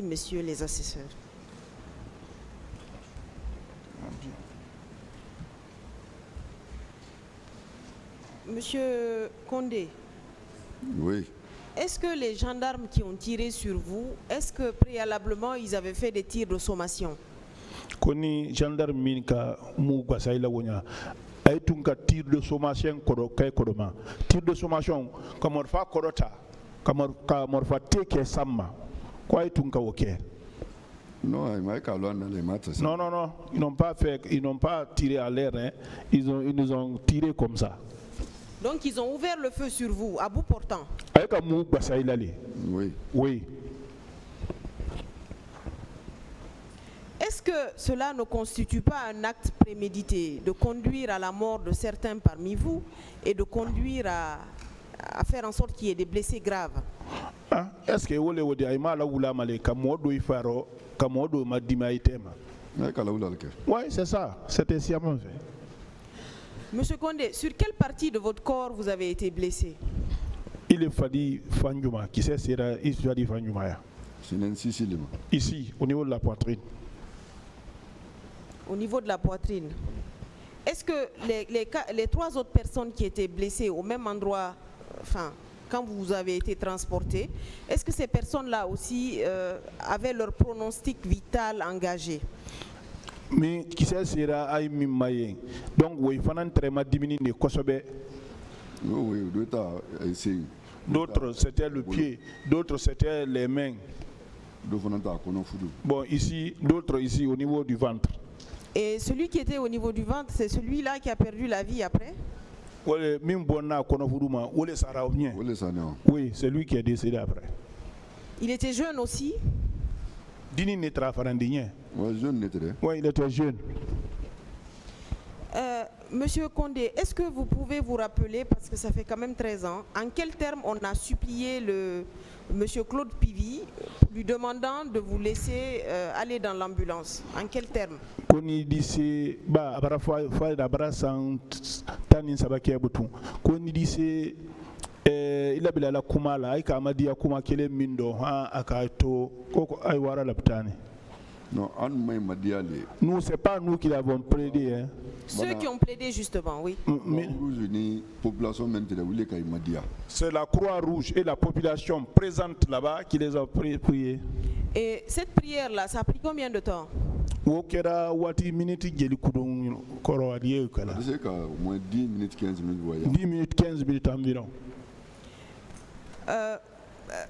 messieurs les assesseurs. Monsieur Condé. Oui. Est-ce que les gendarmes qui ont tiré sur vous, est-ce que préalablement ils avaient fait des tirs de sommation? Koni gendarme minka mu gwasaila wonya ay tunka tir de sommation kodo kay kodoma tir de sommation kamor fa kodota kamor fa teke samma ko ay tunka woke. Non, non, ils n'ont pas tiré à l'air, hein. Ils nous ont tiré comme ça. Donc ils ont ouvert le feu sur vous, à bout portant. Oui. Oui. Est-ce que cela ne constitue pas un acte prémédité de conduire à la mort de certains parmi vous et de conduire à faire en sorte qu'il y ait des blessés graves? Est-ce que vous avez oui, c'est ça. C'était sciemment fait. Monsieur Condé, sur quelle partie de votre corps vous avez été blessé? Il est fallu Fanjuma. Qui c'est Fanjuma? Ici, au niveau de la poitrine. Au niveau de la poitrine. Est-ce que les trois autres personnes qui étaient blessées au même endroit, enfin, quand vous avez été transportés, est-ce que ces personnes-là aussi avaient leur pronostic vital engagé? Mais qui sera ay mimaye donc oui fanan traitement diminué ne kosobe. Oui, d'autres c'était le pied, d'autres c'était les mains. Bon ici, d'autres ici au niveau du ventre. Et celui qui était au niveau du ventre, c'est celui-là qui a perdu la vie après? Oui, c'est lui qui est décédé après. Il était jeune aussi? Oui, il était jeune. Monsieur Condé, est-ce que vous pouvez vous rappeler, parce que ça fait quand même 13 ans, en quels termes on a supplié monsieur Claude Pivy, lui demandant de vous laisser aller dans l'ambulance? En quels termes? Il a bila la kumala ay ka madia kuma kele mindo ha akato koko ay wara laptane. Non, nous c'est pas nous qui l'avons plaidé, hein. Ceux qui ont plaidé justement, oui. C'est la Croix-Rouge et la population présente là-bas qui les a priés. Et cette prière-là, ça a pris combien de temps? 10 minutes, 15 minutes environ.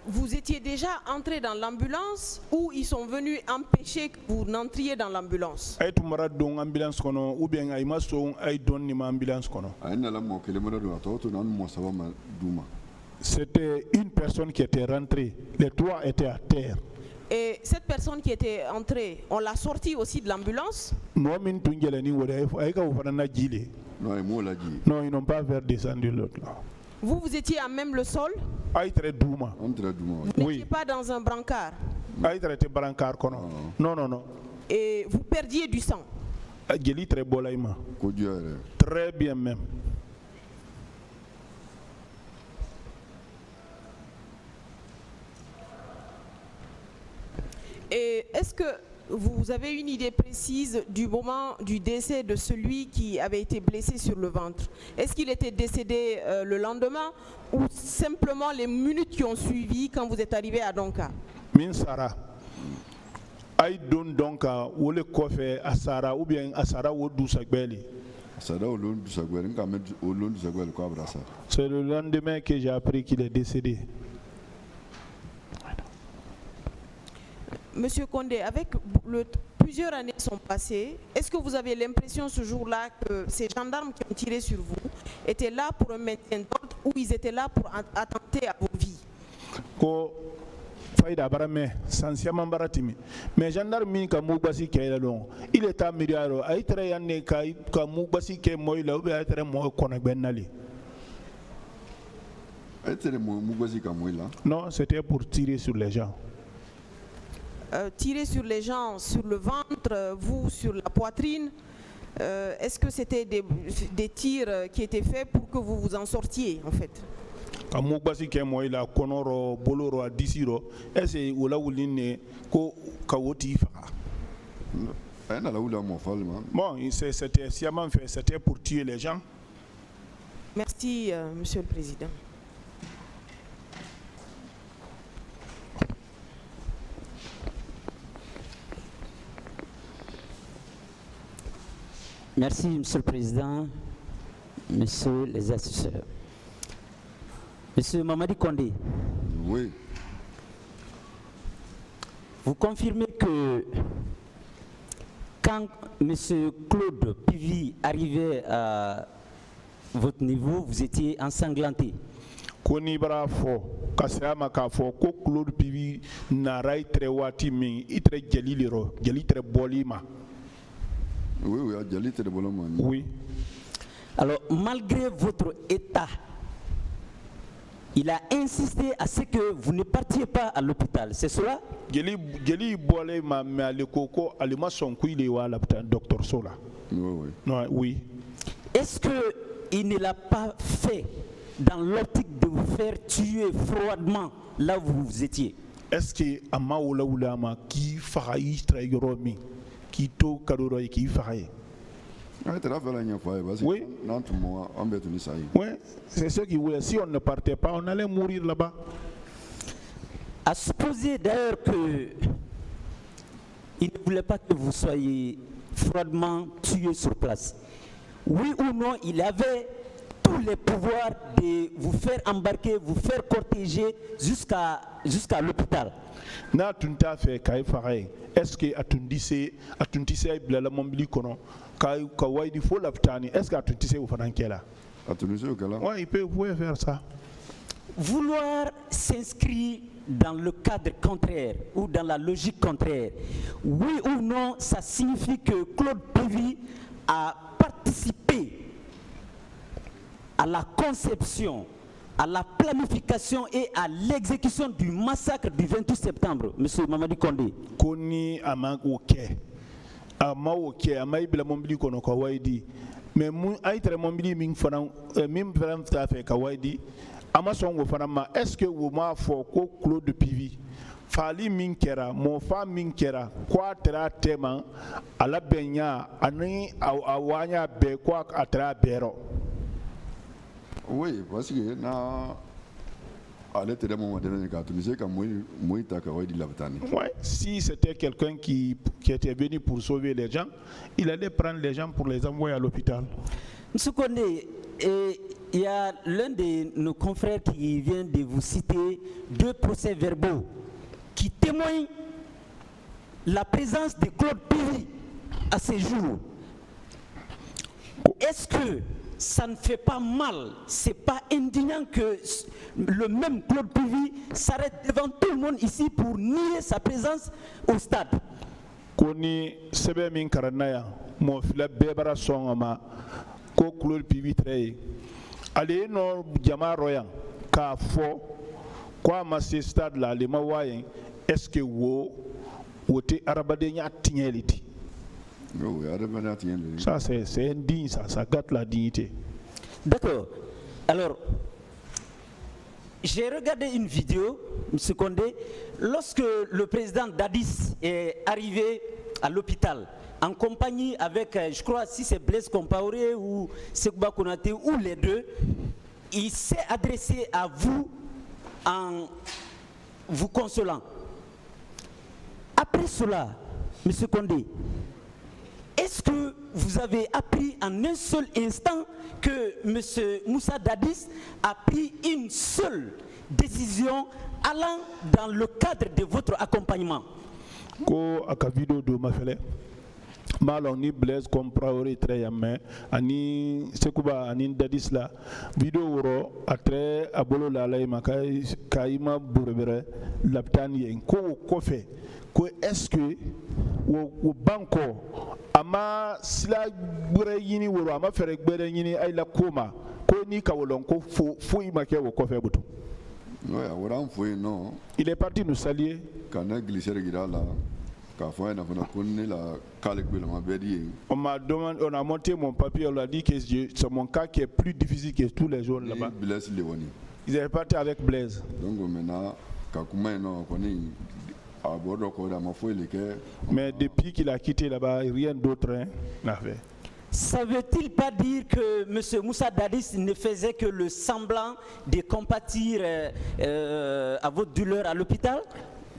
Vous étiez déjà entré dans l'ambulance ou ils sont venus empêcher que vous n'entriez dans l'ambulance? C'était une personne qui était rentrée, les trois étaient à terre. Et cette personne qui était entrée, on l'a sortie aussi de l'ambulance? Non, ils n'ont pas fait descendre l'autre là. Vous étiez à même le sol? Vous n'étiez pas dans un brancard? Non. Et vous perdiez du sang? Très bien même. Et est-ce que vous avez une idée précise du moment du décès de celui qui avait été blessé sur le ventre? Est-ce qu'il était décédé le lendemain ou simplement les minutes qui ont suivi quand vous êtes arrivé à Donka? Minsara. Aïe Donka ou le coffre à Sara ou bien à Sara ou Dousagbeli. C'est le lendemain que j'ai appris qu'il est décédé. Monsieur Condé, avec plusieurs années sont passées, est-ce que vous avez l'impression ce jour-là que ces gendarmes qui ont tiré sur vous étaient là pour un maintien d'ordre ou ils étaient là pour attenter à vos vies? Mais gendarme il est à Miriaro, non, c'était pour tirer sur les gens. Tirer sur les gens, sur le ventre, vous sur la poitrine, est-ce que c'était des tirs qui étaient faits pour que vous vous en sortiez en fait? ka mugbasi ke mo ila konoro boloro a disiro ese wala wuline ko ka woti fa bon c'était sciemment fait, c'était pour tuer les gens. Merci monsieur le président. Merci monsieur le président, messieurs les assesseurs. Monsieur Mamadi Condé. Oui. Vous confirmez que quand M. Claude Pivi arrivait à votre niveau, vous étiez ensanglanté? Koni bara fo kasama ka fo ko Claude Pivi narai tre wati min itre jeli lero jeli tre bolima. Oui, jeli tre bolima. Oui. Alors malgré votre état, il a insisté à ce que vous ne partiez pas à l'hôpital, c'est cela? Jeli bolé ma mais ale koko ale ma son kuile wa l'hôpital docteur Sola. Oui. Non, oui. Est-ce que il ne l'a pas fait dans l'optique de vous faire tuer froidement là où vous étiez? Est-ce que ama ola ulama qui farai trayoromi qui to kadoro qui farai? Oui. Oui, c'est ce qui voulait. Si on ne partait pas, on allait mourir là-bas. À supposer d'ailleurs que il ne voulait pas que vous soyez froidement tués sur place. Oui ou non, il avait tous les pouvoirs de vous faire embarquer, vous faire cortéger jusqu'à l'hôpital. Na tunta fait kay faray. Est-ce que atundise ibla la mombili kono ka waidi fo laptani? Est-ce que atundise ou fanankela? Atundise ou kala? Ouais, il peut faire ça. Vouloir s'inscrire dans le cadre contraire ou dans la logique contraire, oui ou non, ça signifie que Claude Pivi a participé à la conception, à la planification et à l'exécution du massacre du 28 septembre, monsieur Mamadi Condé. Koni ama oke ama ibla mombili kono ka waidi mais mu aitre mombili min fanan ta fait ka waidi ama songo fanama. Est-ce que vous m'a fo ko Claude Pivi fali min kera mo fa min kera kwa tra tema ala benya ani awanya be kwa atra bero? Oui, parce que na allait te demander quand tu disais que moi ta ka waidi laptani. Ouais, si c'était quelqu'un qui était venu pour sauver les gens, il allait prendre les gens pour les envoyer à l'hôpital. Monsieur Condé, il y a l'un de nos confrères qui vient de vous citer 2 procès-verbaux qui témoignent la présence de Claude Pivi à ces jours. Est-ce que ça ne fait pas mal, c'est pas indignant que le même Claude Pivi s'arrête devant tout le monde ici pour nier sa présence au stade? Koni sebe min karanaya mo fila bebara songama ko Claude Pivi trey ale no jama royan ka fo kwa ma se stade la le ma wayen est-ce que wote arabade nya tinyeliti? Oui, ça c'est indigne, ça gâte la dignité. D'accord. Alors, j'ai regardé une vidéo, M. Condé, lorsque le président Dadis est arrivé à l'hôpital en compagnie avec, je crois, si c'est Blaise Compaoré ou Sekouba Konaté ou les deux, il s'est adressé à vous en vous consolant. Après cela, M. Condé, est-ce que vous avez appris en un seul instant que M. Moussa Dadis a pris une seule décision allant dans le cadre de votre accompagnement? Ko akavido do mafele malon ni Blaise Compaoré très yamé ani Sekouba ani Dadis la vidéo woro atre abolo la layma kayima burebere laptani en ko kofe ko est-ce que wo banko ama sila gbere yini woro ama fere gbere yini ay la koma ko ni kawolon ko fo imake wo kofe butu? Ouais, non. Il est parti nous saluer. Quand on a glissé le guidage là, on m'a demandé, on a monté mon papier, on a dit que c'est mon cas qui est plus difficile que tous les autres là-bas. Ils étaient partis avec Blaise. Donc maintenant, quand on connaît à bord de Mais depuis qu'il a quitté là-bas, rien d'autre n'a fait. Ça veut-il pas dire que M. Moussa Dadis ne faisait que le semblant de compatir à votre douleur à l'hôpital?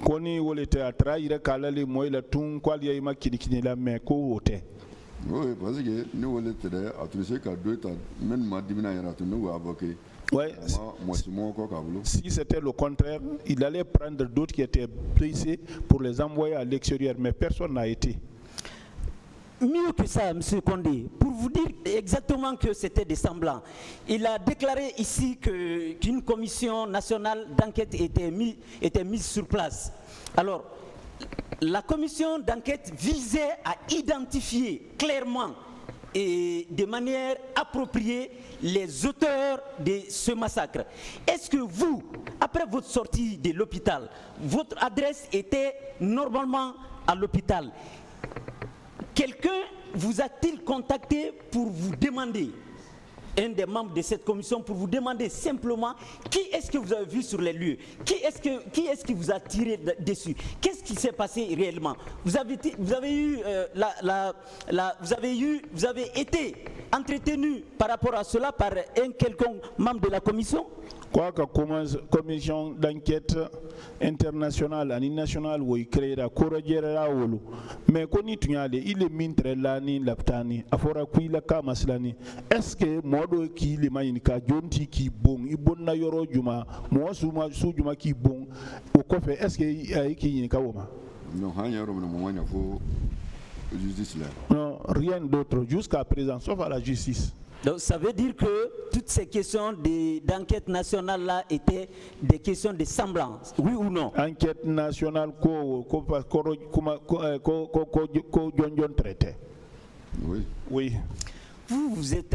Koni wole te atra ire kala le moy la tun kwal ya ima kini la me ko wote. Oui, parce que nous on était à tous ces cas deux temps même ma dimina yara tu nous avocat. Ouais. Si c'était le contraire, il allait prendre d'autres qui étaient blessés pour les envoyer à l'extérieur, mais personne n'a été. Mieux que ça, M. Condé, pour vous dire exactement que c'était des semblants, il a déclaré ici qu'une commission nationale d'enquête était mise sur place. Alors, la commission d'enquête visait à identifier clairement et de manière appropriée les auteurs de ce massacre. Est-ce que vous, après votre sortie de l'hôpital, votre adresse était normalement à l'hôpital? Quelqu'un vous a-t-il contacté pour vous demander, un des membres de cette commission, pour vous demander simplement qui est-ce que vous avez vu sur les lieux? Qui est-ce qui vous a tiré dessus? Qu'est-ce qui s'est passé réellement? Vous avez été entretenu par rapport à cela par un quelconque membre de la commission? Quoi que commission d'enquête internationale et nationale où il crée la corrigera wolo mais koni tunyale il est mintre lani laptani afora kuila kama slani est-ce que modo ki le mayinka jonti ki bon ibonna yoro juma mo suma su juma ki bon au kofe est-ce que ki yinka woma non hanyaro mo mo nya fo justice là non rien d'autre jusqu'à présent sauf à la justice. Donc ça veut dire que toutes ces questions d'enquête nationale là étaient des questions de semblance, oui ou non? Enquête nationale traité. Oui. Oui. Vous êtes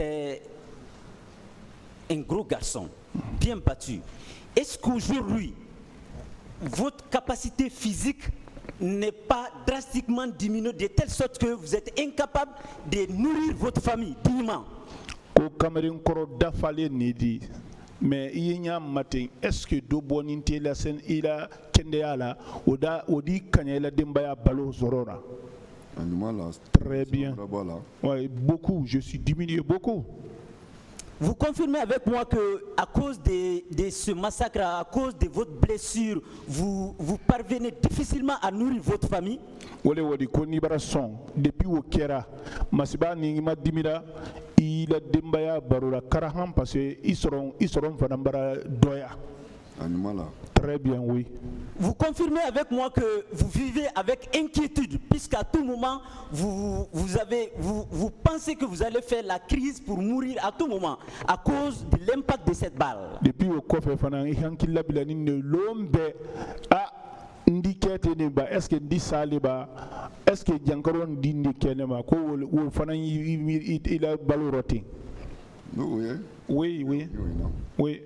un gros garçon, bien battu. Est-ce qu'aujourd'hui, votre capacité physique n'est pas drastiquement diminuée de telle sorte que vous êtes incapable de nourrir votre famille dignement? Ko Cameroun koro dafale nidi mais inya matin est-ce que do boninte la sen ila kende ala oda odi kanyela dembaya balo zorora très bien ouais beaucoup je suis diminué beaucoup. Vous confirmez avec moi que à cause de ce massacre, à cause de votre blessure, vous parvenez difficilement à nourrir votre famille? Wole wodi ko ni bara son depuis au kera masiba ni ma dimira il a dembaya barura karaham parce que ils seront fanambara doya. Très bien, oui. Vous confirmez avec moi que vous vivez avec inquiétude, puisqu'à tout moment, vous pensez que vous allez faire la crise pour mourir à tout moment, à cause de l'impact de cette balle. Depuis au coffre, est-ce que dit ça est-ce que Jankaron dit kenema ko wo fana il a baloroti? Oui.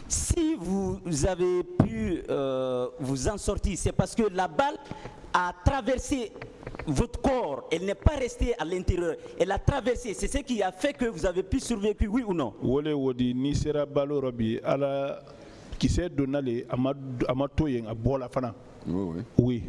Si vous avez pu vous en sortir, c'est parce que la balle a traversé votre corps, elle n'est pas restée à l'intérieur, elle a traversé, c'est ce qui a fait que vous avez pu survivre, oui ou non? Wole wodi ni sera balorobi ala qui s'est donné à Matoyen à Bola Fana. Oui. Oui.